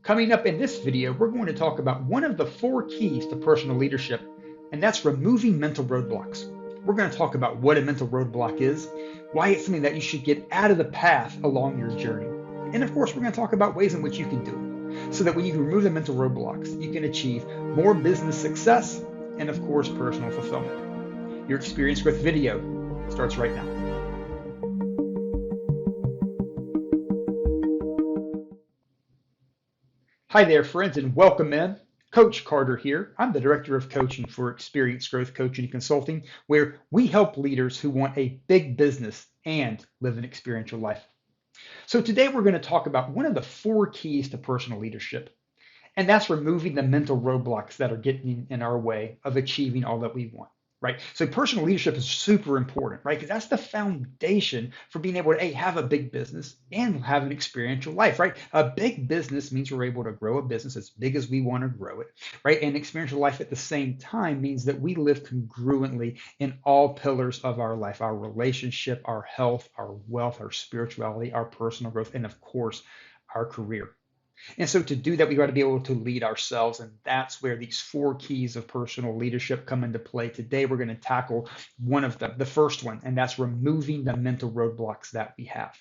Coming up in this video, we're going to talk about one of the 4 keys to personal leadership, and that's removing mental roadblocks. We're going to talk about what a mental roadblock is, why it's something that you should get out of the path along your journey. And of course, we're going to talk about ways in which you can do it so that when you remove the mental roadblocks, you can achieve more business success and, of course, personal fulfillment. Your Xperience Growth video starts right now. Hi there, friends, and welcome in. Coach Carter here. I'm the Director of Coaching for Xperience Growth Coaching and Consulting, where we help leaders who want a big business and live an experiential life. So today we're going to talk about one of the 4 keys to personal leadership, and that's removing the mental roadblocks that are getting in our way of achieving all that we want. Right? So personal leadership is super important, right? Because that's the foundation for being able to have a big business and have an experiential life, right? A big business means we're able to grow a business as big as we want to grow it, right? And experiential life at the same time means that we live congruently in all pillars of our life, our relationship, our health, our wealth, our spirituality, our personal growth, and of course, our career. And so to do that, we got to be able to lead ourselves. And that's where these 4 keys of personal leadership come into play. Today, we're going to tackle one of them, the first one, and that's removing the mental roadblocks that we have.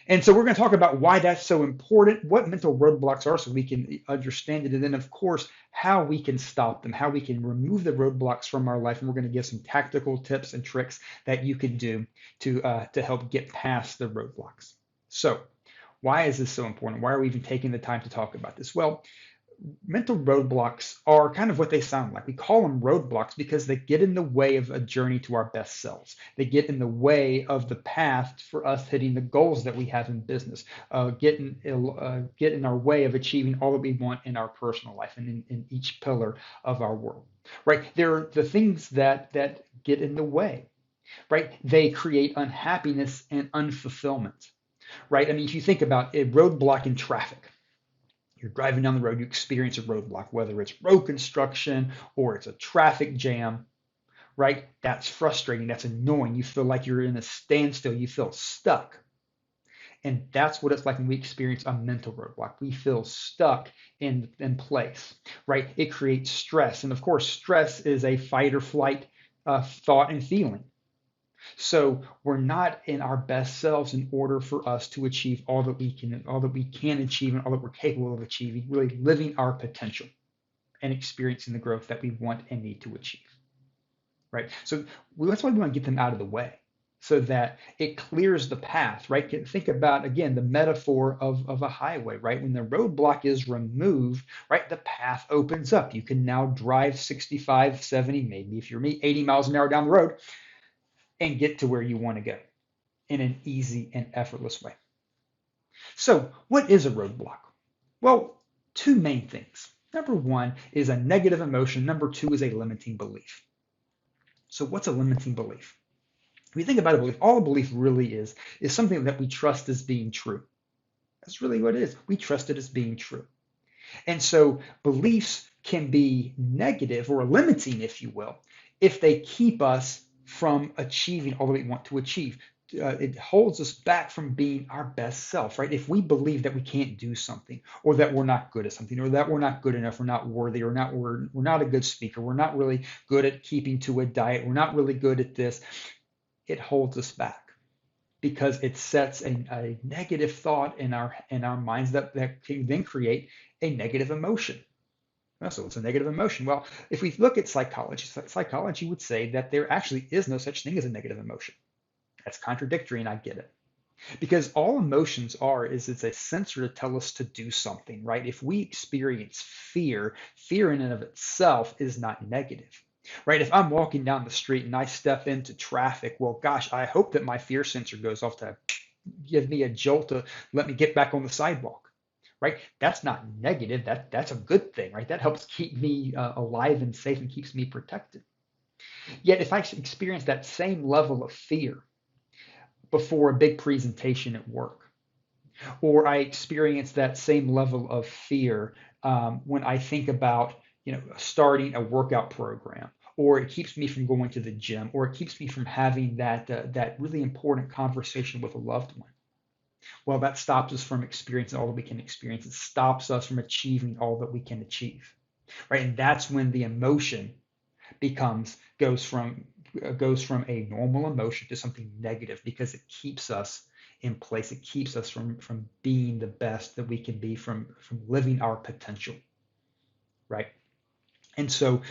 And so we're going to talk about why that's so important, what mental roadblocks are so we can understand it, and then, of course, how we can stop them, how we can remove the roadblocks from our life. And we're going to give some tactical tips and tricks that you can do to help get past the roadblocks. So why is this so important? Why are we even taking the time to talk about this? Well, mental roadblocks are kind of what they sound like. We call them roadblocks because they get in the way of a journey to our best selves. They get in the way of the path for us hitting the goals that we have in business, get in our way of achieving all that we want in our personal life and in each pillar of our world, right? They're the things that get in the way, right? They create unhappiness and unfulfillment. Right? I mean, if you think about a roadblock in traffic, you're driving down the road, you experience a roadblock, whether it's road construction or it's a traffic jam, right? That's frustrating. That's annoying. You feel like you're in a standstill. You feel stuck. And that's what it's like when we experience a mental roadblock. We feel stuck in place, right? It creates stress. And of course, stress is a fight or flight thought and feeling. So we're not in our best selves in order for us to achieve all that we can achieve and all that we're capable of achieving, really living our potential and experiencing the growth that we want and need to achieve, right? So that's why we want to get them out of the way so that it clears the path, right? Think about, again, the metaphor of a highway, right? When the roadblock is removed, right, the path opens up. You can now drive 65, 70, maybe if you're me, 80 miles an hour down the road and get to where you want to go in an easy and effortless way. So what is a roadblock? Well, 2 main things. Number 1 is a negative emotion. Number 2 is a limiting belief. So what's a limiting belief? If you think about a belief, all a belief really is something that we trust as being true. That's really what it is. We trust it as being true. And so beliefs can be negative or limiting, if you will, if they keep us from achieving all that we want to achieve. It holds us back from being our best self, right? If we believe that we can't do something, or that we're not good at something, or that we're not good enough, we're not worthy, or we're not a good speaker, we're not really good at keeping to a diet, we're not really good at this, it holds us back because it sets a negative thought in our minds that can then create a negative emotion. So it's a negative emotion. Well, if we look at psychology would say that there actually is no such thing as a negative emotion. That's contradictory, and I get it. Because all emotions is it's a sensor to tell us to do something, right? If we experience fear in and of itself is not negative, right? If I'm walking down the street and I step into traffic, well, gosh, I hope that my fear sensor goes off to give me a jolt to let me get back on the sidewalk. Right? That's not negative. That's a good thing, right? That helps keep me alive and safe and keeps me protected. Yet if I experience that same level of fear before a big presentation at work, or I experience that same level of fear when I think about, starting a workout program, or it keeps me from going to the gym, or it keeps me from having that really important conversation with a loved one. Well, that stops us from experiencing all that we can experience. It stops us from achieving all that we can achieve, right? And that's when the emotion becomes goes from a normal emotion to something negative because it keeps us in place. It keeps us from being the best that we can be, from living our potential, right? And so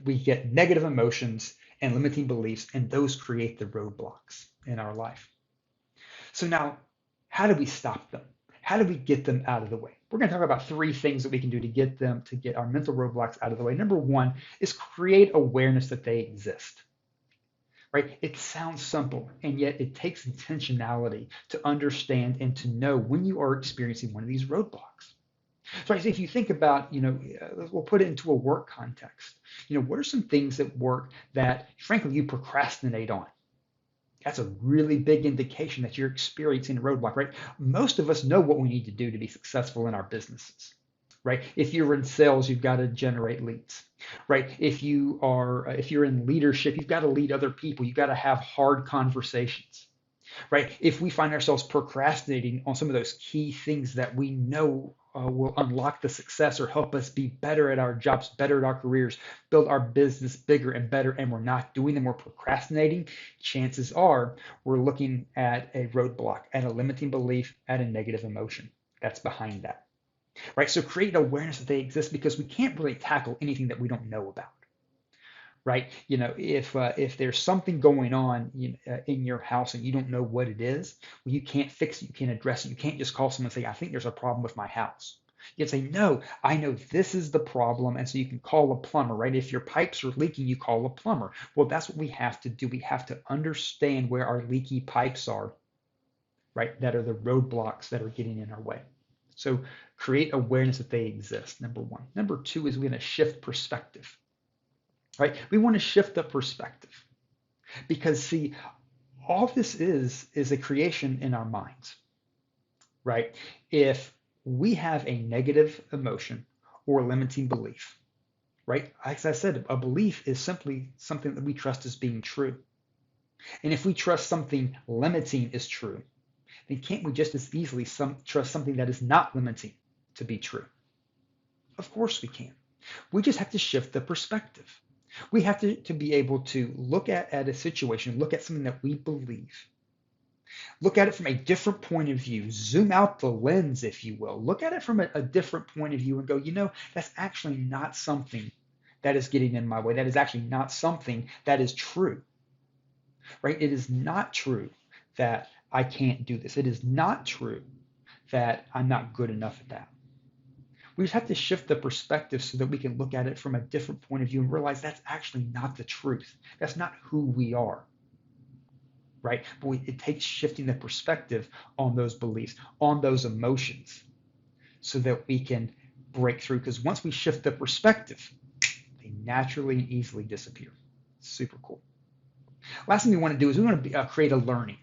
we get negative emotions and limiting beliefs, and those create the roadblocks in our life. So now, how do we stop them? How do we get them out of the way? We're going to talk about three things that we can do to get our mental roadblocks out of the way. Number one is create awareness that they exist. Right? It sounds simple, and yet it takes intentionality to understand and to know when you are experiencing one of these roadblocks. So if you think about, we'll put it into a work context. What are some things at work that, frankly, you procrastinate on? That's a really big indication that you're experiencing a roadblock, right? Most of us know what we need to do to be successful in our businesses, right? If you're in sales, you've got to generate leads, right? If you're in leadership, you've got to lead other people. You've got to have hard conversations, right? If we find ourselves procrastinating on some of those key things that we know will unlock the success or help us be better at our jobs, better at our careers, build our business bigger and better, and we're not doing them, we're procrastinating, chances are we're looking at a roadblock, at a limiting belief, at a negative emotion that's behind that, right? So create awareness that they exist because we can't really tackle anything that we don't know about. Right? If there's something going on in your house and you don't know what it is, well, you can't fix it, you can't address it. You can't just call someone and say, I think there's a problem with my house. You can say, no, I know this is the problem. And so you can call a plumber, right? If your pipes are leaking, you call a plumber. Well, that's what we have to do. We have to understand where our leaky pipes are, right? That are the roadblocks that are getting in our way. So create awareness that they exist, number one. Number two is we're going to shift perspective. Right? We want to shift the perspective because see, all this is a creation in our minds, right? If we have a negative emotion or limiting belief, right? As I said, a belief is simply something that we trust as being true. And if we trust something limiting is true, then can't we just as easily trust something that is not limiting to be true? Of course we can. We just have to shift the perspective. We have to be able to look at a situation, look at something that we believe, look at it from a different point of view, zoom out the lens, if you will, look at it from a different point of view and go, that's actually not something that is getting in my way. That is actually not something that is true, right? It is not true that I can't do this. It is not true that I'm not good enough at that. We just have to shift the perspective so that we can look at it from a different point of view and realize that's actually not the truth. That's not who we are, right? But it takes shifting the perspective on those beliefs, on those emotions, so that we can break through. Because once we shift the perspective, they naturally and easily disappear. Super cool. Last thing we want to do is we want to create a learning.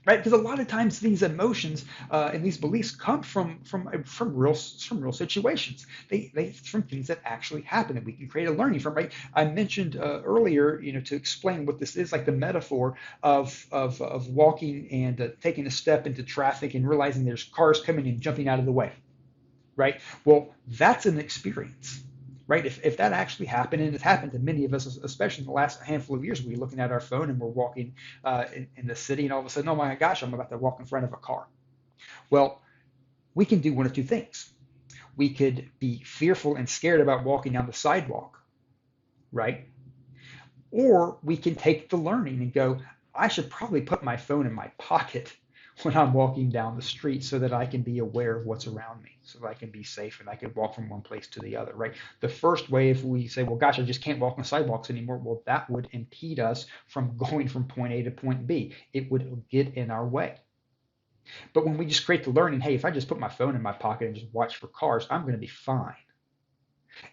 Right? Because a lot of times these emotions and these beliefs come from real situations. They from things that actually happen that we can create a learning from. Right? I mentioned earlier, to explain what this is, like the metaphor of walking and taking a step into traffic and realizing there's cars coming and jumping out of the way. Right? Well, that's an experience. Right? If that actually happened, and it's happened to many of us, especially in the last handful of years, we're looking at our phone and we're walking in the city, and all of a sudden, oh my gosh, I'm about to walk in front of a car. Well, we can do one of two things. We could be fearful and scared about walking down the sidewalk, right? Or we can take the learning and go, I should probably put my phone in my pocket when I'm walking down the street so that I can be aware of what's around me, so that I can be safe and I can walk from one place to the other, right? The first way, if we say, well, gosh, I just can't walk on sidewalks anymore, well, that would impede us from going from point A to point B. It would get in our way. But when we just create the learning, hey, if I just put my phone in my pocket and just watch for cars, I'm going to be fine.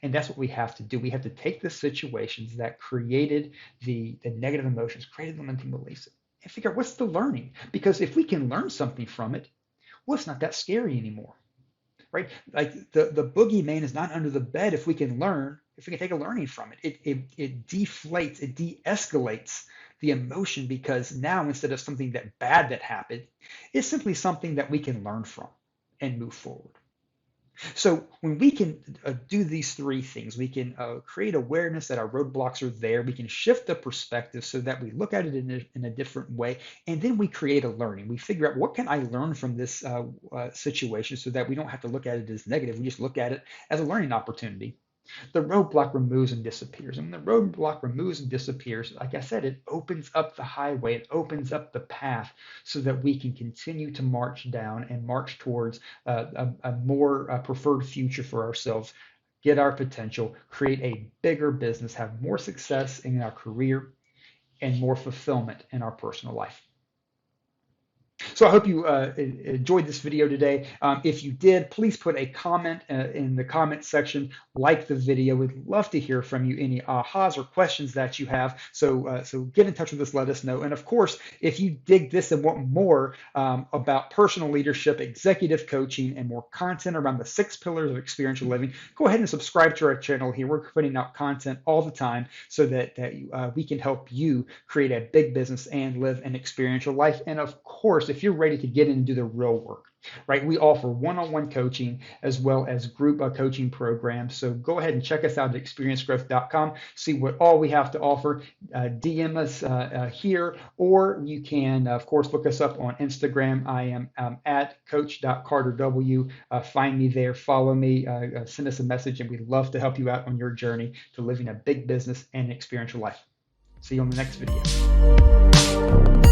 And that's what we have to do. We have to take the situations that created the negative emotions, created the limiting beliefs, and figure out what's the learning. Because if we can learn something from it, well, it's not that scary anymore, right? Like the boogeyman is not under the bed if we can take a learning from it. It deflates, it de-escalates the emotion, because now instead of something that bad that happened, it's simply something that we can learn from and move forward. So when we can do these three things, we can create awareness that our roadblocks are there. We can shift the perspective so that we look at it in a different way, and then we create a learning. We figure out, what can I learn from this situation, so that we don't have to look at it as negative. We just look at it as a learning opportunity. The roadblock removes and disappears. And when the roadblock removes and disappears, like I said, it opens up the highway, it opens up the path, so that we can continue to march down and march towards a more preferred future for ourselves, get our potential, create a bigger business, have more success in our career, and more fulfillment in our personal life. So I hope you enjoyed this video today. If you did, please put a comment in the comment section, like the video. We'd love to hear from you, any ahas or questions that you have. So get in touch with us, let us know. And of course, if you dig this and want more about personal leadership, executive coaching, and more content around the 6 pillars of experiential living, go ahead and subscribe to our channel here. We're putting out content all the time, so that we can help you create a big business and live an experiential life. And of course, if you're ready to get in and do the real work, right? We offer one-on-one coaching as well as group coaching programs. So go ahead and check us out at xperiencegrowth.com. See what all we have to offer. DM us here, or you can, of course, look us up on Instagram. I am at coach.carterw. Find me there, follow me, send us a message, and we'd love to help you out on your journey to living a big business and experiential life. See you on the next video.